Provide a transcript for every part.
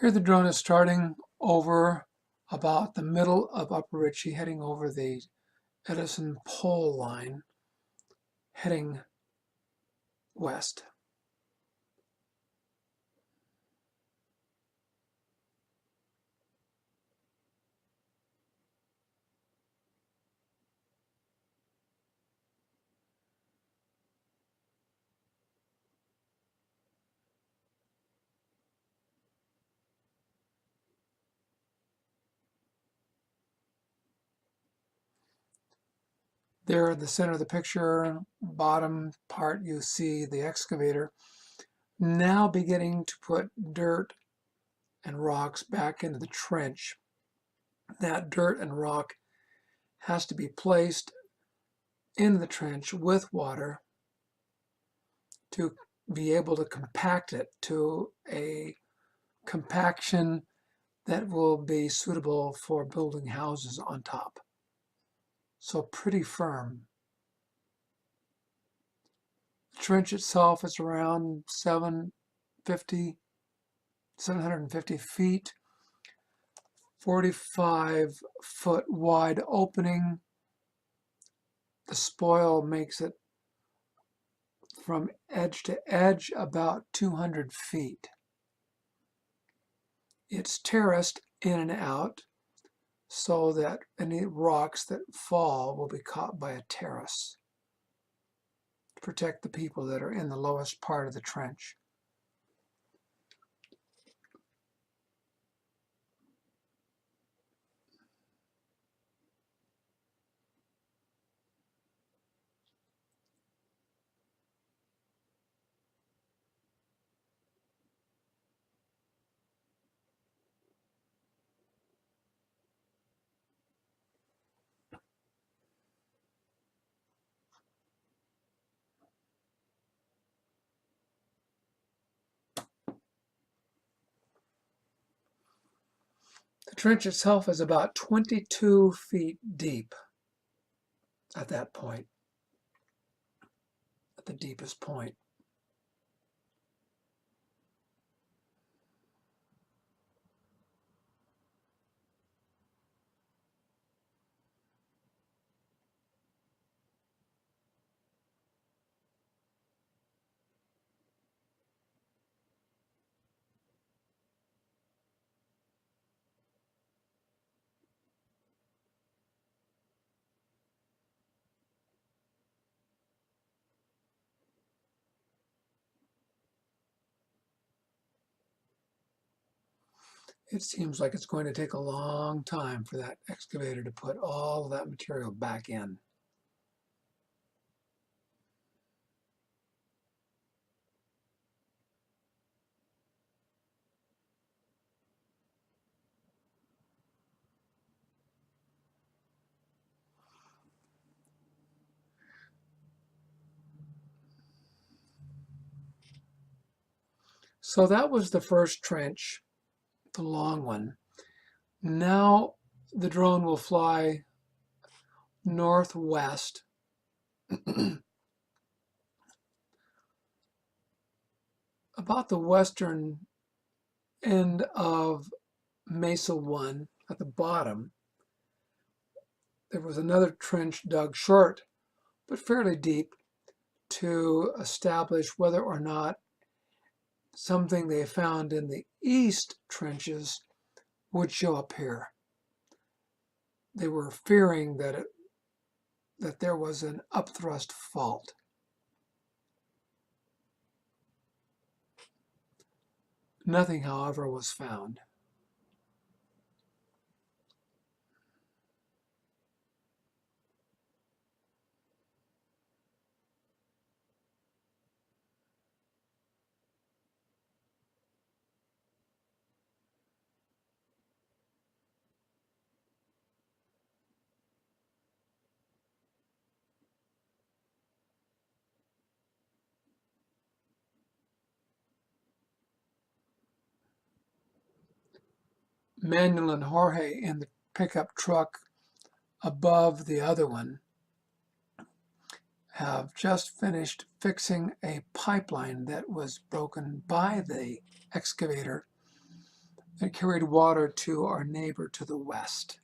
Here the drone is starting over about the middle of Upper Ritchie, heading over the Edison pole line, heading west. There in the center of the picture, bottom part, you see the excavator now beginning to put dirt and rocks back into the trench. That dirt and rock has to be placed in the trench with water to be able to compact it to a compaction that will be suitable for building houses on top. So pretty firm. The trench itself is around 750 feet, 45-foot wide opening. The spoil makes it from edge to edge about 200 feet. It's terraced in and out so that any rocks that fall will be caught by a terrace to protect the people that are in the lowest part of the trench. The trench itself is about 22 feet deep at that point, at the deepest point. It seems like it's going to take a long time for that excavator to put all of that material back in. So that was the first trench, the long one. Now the drone will fly northwest about the western end of Mesa 1 at the bottom. There was another trench dug short but fairly deep to establish whether or not something they found in the east trenches would show up here. They were fearing that there was an upthrust fault. Nothing, however, was found. Manuel and Jorge in the pickup truck above the other one have just finished fixing a pipeline that was broken by the excavator that carried water to our neighbor to the west.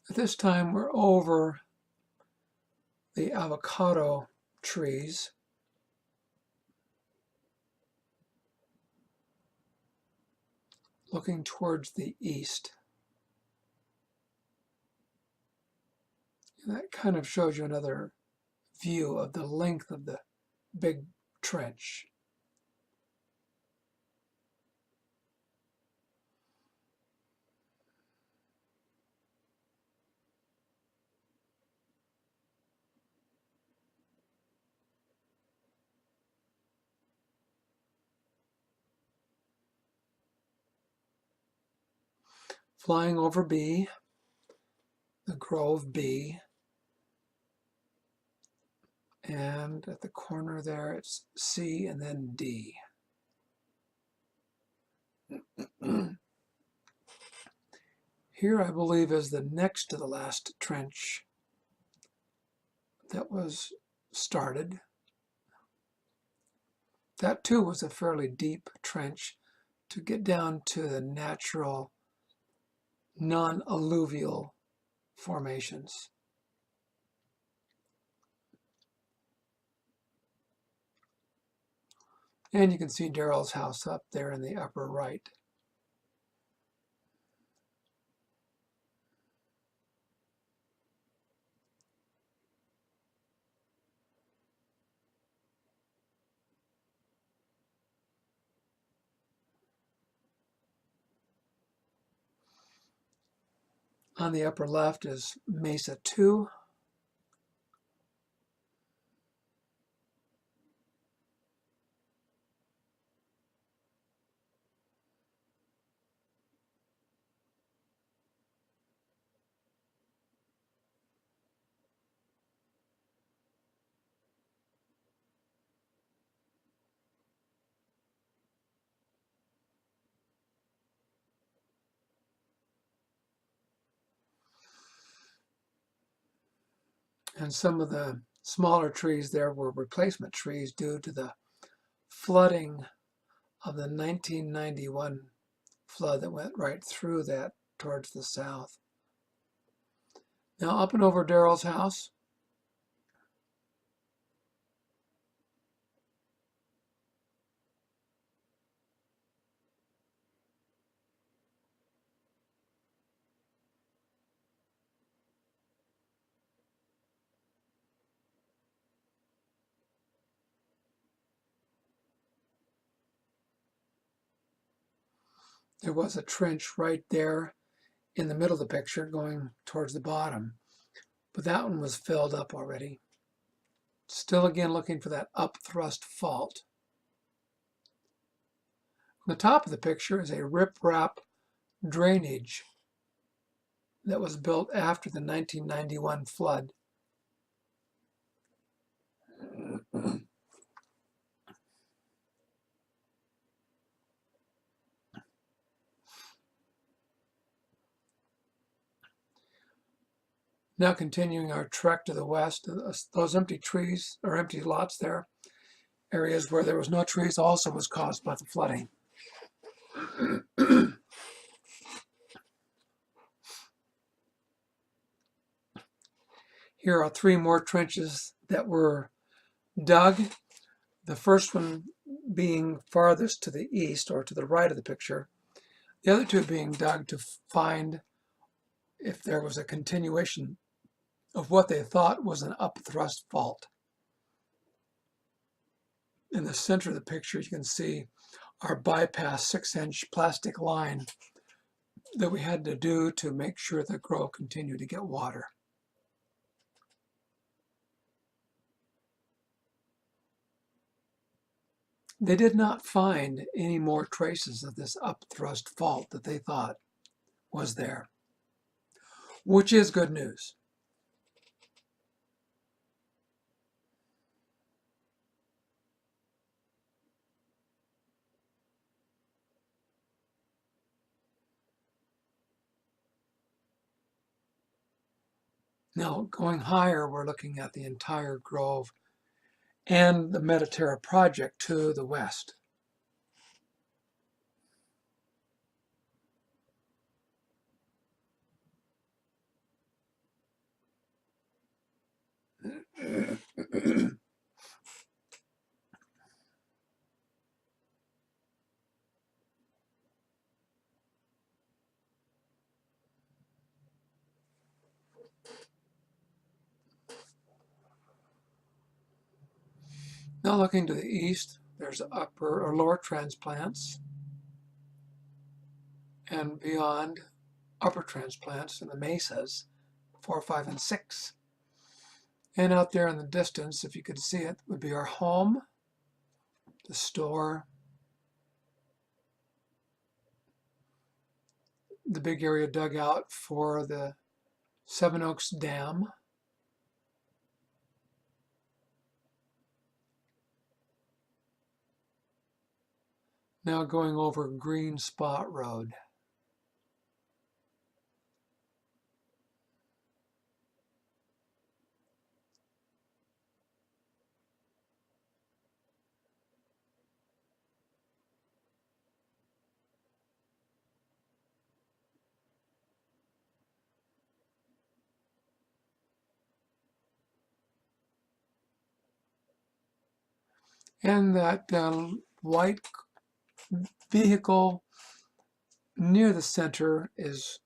At this time, we're over the avocado trees. Looking towards the east. And that kind of shows you another view of the length of the big trench. Flying over B, the Grove B, and at the corner there it's C and then D. Here I believe is the next to the last trench that was started. That too was a fairly deep trench to get down to the natural non-alluvial formations. And you can see Daryl's house up there in the upper right. On the upper left is Mesa 2. And some of the smaller trees there were replacement trees due to the flooding of the 1991 flood that went right through that towards the south. Now up and over Daryl's house, there was a trench right there in the middle of the picture going towards the bottom, but that one was filled up already. Still again looking for that upthrust fault. On the top of the picture is a riprap drainage that was built after the 1991 flood. Now continuing our trek to the west, those empty trees or empty lots there, areas where there was no trees, also was caused by the flooding. Here are 3 more trenches that were dug. The first one being farthest to the east or to the right of the picture. The other 2 being dug to find if there was a continuation of what they thought was an upthrust fault. In the center of the picture, you can see our bypass 6-inch plastic line that we had to do to make sure the grove continued to get water. They did not find any more traces of this upthrust fault that they thought was there, which is good news. Now, going higher, we're looking at the entire grove and the Mediterra project to the west. Now looking to the east, there's upper or lower transplants, and beyond, upper transplants in the mesas, 4, 5, and 6. And out there in the distance, if you could see it, would be our home, the store, the big area dug out for the Seven Oaks Dam. Now going over Green Spot Road. And that white vehicle near the center is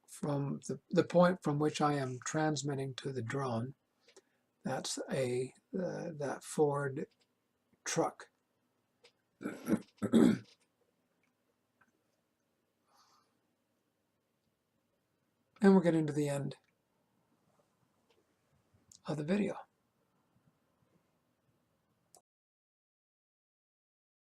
from the point from which I am transmitting to the drone. That's that Ford truck. And we're getting to the end of the video.